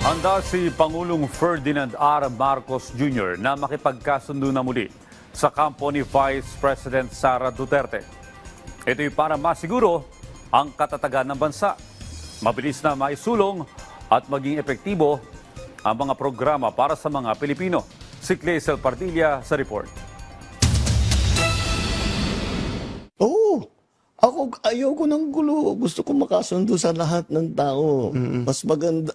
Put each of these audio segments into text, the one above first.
Handa si Pangulong Ferdinand R. Marcos Jr. na makipagkasundo na muli sa kampo ni Vice President Sara Duterte. Ito'y para masiguro ang katatagan ng bansa, mabilis na maisulong at maging epektibo ang mga programa para sa mga Pilipino. Si Clazel Pardilla sa report. Oo. Ako, ayoko ng gulo. Gusto ko makasundo sa lahat ng tao. Mas maganda,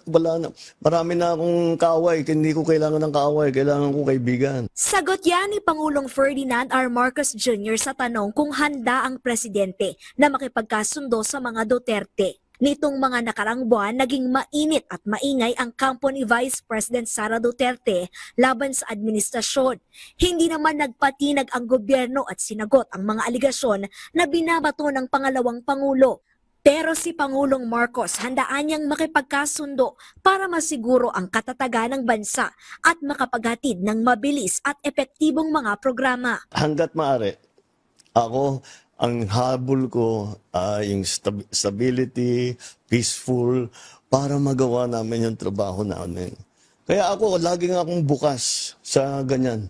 marami na akong kaaway. Hindi ko kailangan ng kaaway. Kailangan ko kaibigan. Sagot yan ni Pangulong Ferdinand R. Marcos Jr. sa tanong kung handa ang presidente na makipagkasundo sa mga Duterte. Nitong mga nakarang buwan, naging mainit at maingay ang kampo ni Vice President Sara Duterte laban sa administrasyon. Hindi naman nagpatinag ang gobyerno at sinagot ang mga aligasyon na binabato ng pangalawang Pangulo. Pero si Pangulong Marcos handaan niyang makipagkasundo para masiguro ang katatagan ng bansa at makapaghatid ng mabilis at epektibong mga programa. Hanggat maaari, ako, ang habol ko ay yung stability, peaceful, para magawa namin yung trabaho namin. Kaya ako, laging akong bukas sa ganyan.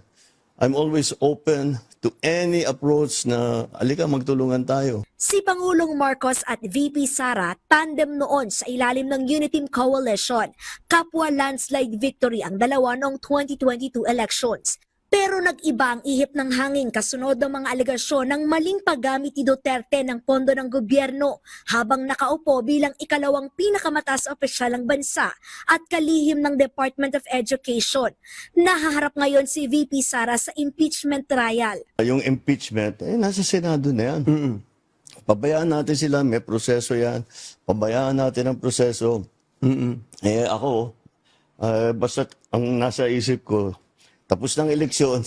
I'm always open to any approach na, alika, magtulungan tayo. Si Pangulong Marcos at VP Sara tandem noon sa ilalim ng Uniteam Coalition. Kapwa landslide victory ang dalawa noong 2022 elections. Pero nag-iba ang ihip ng hangin kasunod ng mga alegasyon ng maling paggamit ni Duterte ng pondo ng gobyerno habang nakaupo bilang ikalawang pinakamataas opisyal ng bansa at kalihim ng Department of Education. Nahaharap ngayon si VP Sara sa impeachment trial. Yung impeachment, nasa Senado na yan. Pabayaan natin sila, may proseso yan. Pabayaan natin ang proseso. Ako, basta ang nasa isip ko, tapos ng eleksyon,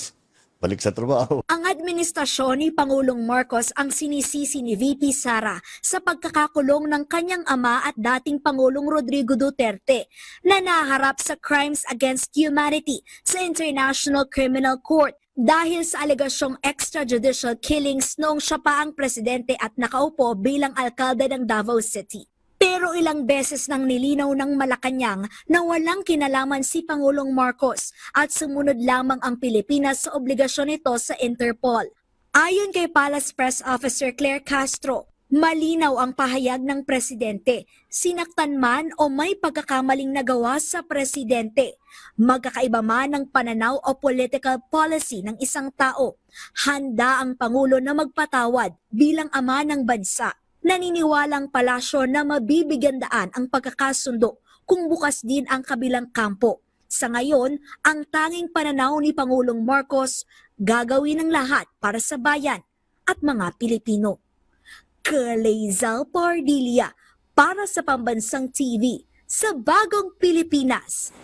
balik sa trabaho. Ang administrasyon ni Pangulong Marcos ang sinisisi ni VP Sara sa pagkakakulong ng kanyang ama at dating Pangulong Rodrigo Duterte na naharap sa Crimes Against Humanity sa International Criminal Court dahil sa alegasyong extrajudicial killings noong siya pa ang presidente at nakaupo bilang alkalde ng Davao City. Pero ilang beses nang nilinaw ng Malacanang na walang kinalaman si Pangulong Marcos at sumunod lamang ang Pilipinas sa obligasyon nito sa Interpol. Ayon kay Palace Press Officer Claire Castro, malinaw ang pahayag ng presidente. Sinaktan man o may pagkakamaling nagawa sa presidente, magkakaiba man ng pananaw o political policy ng isang tao, handa ang Pangulo na magpatawad bilang ama ng bansa. Naniniwalang palasyo na mabibigyan daan ang pagkakasundo kung bukas din ang kabilang kampo. Sa ngayon, ang tanging pananaw ni Pangulong Marcos, gagawin ang lahat para sa bayan at mga Pilipino. Clazel Pardilla para sa Pambansang TV sa Bagong Pilipinas.